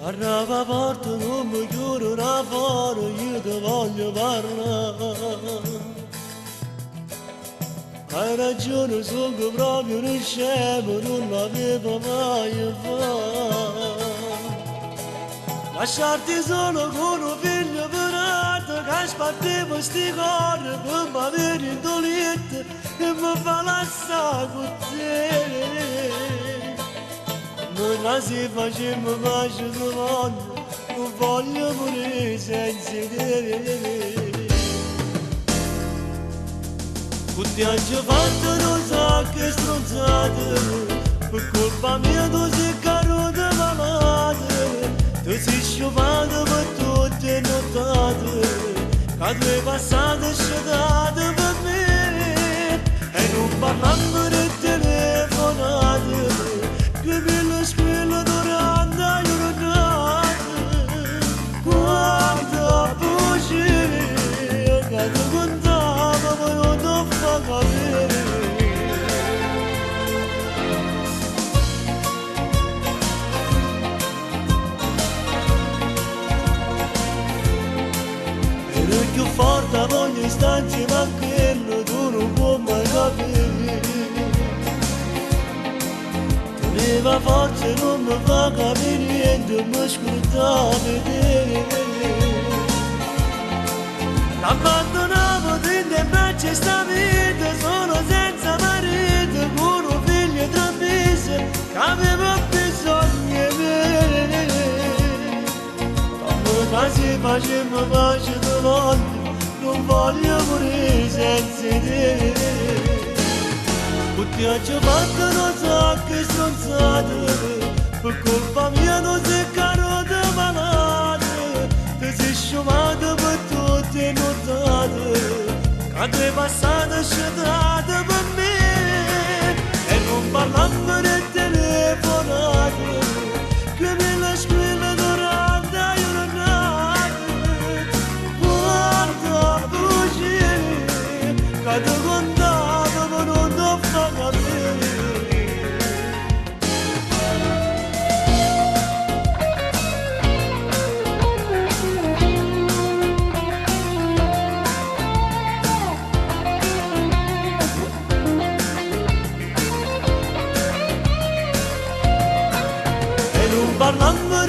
Arriva porto non mi chiuderà fuori, io ti voglio parlare. Hai ragione, sono proprio un scemo, non l'avevo mai fatto. Lasciarti solo con un figlio verato, che aspettavo sti cuore per mi avere indolente e mi fa lasciare con te. Non si faceva pace domani, non voglio morire senza te. Tutti hanno fatto non so che stronzate, per colpa mia tu sei caduta malata, tu sei sciupata per tutte le nottate, che tu hai passato scetate per me, e non parlando di telefonate, che me lo squillo durante la giornata, guarda voce, che ti contava poi non ti fa capire. Ero più forte voglio istanti ma quello tu non puoi mai capire. Teneva forza e non mi fa capire niente, mi scrutava vedere. L'abbandonavo dentro in braccia sta vita, sono senza marito, con un figlio tra mesi, che avevo bisogno di me. Quando si faceva pace davanti, non voglio morire senza te. Tutti hanno fatto non so che stronzate, per colpa mia non sei caduta malata, ti sei sciumata per tutte le nottate, che tu hai passato scetate per me, e non parlando di telefonate, che me la squilla durante la giornata, guarda voce, che ti contava ma non ti fa capire. Parlando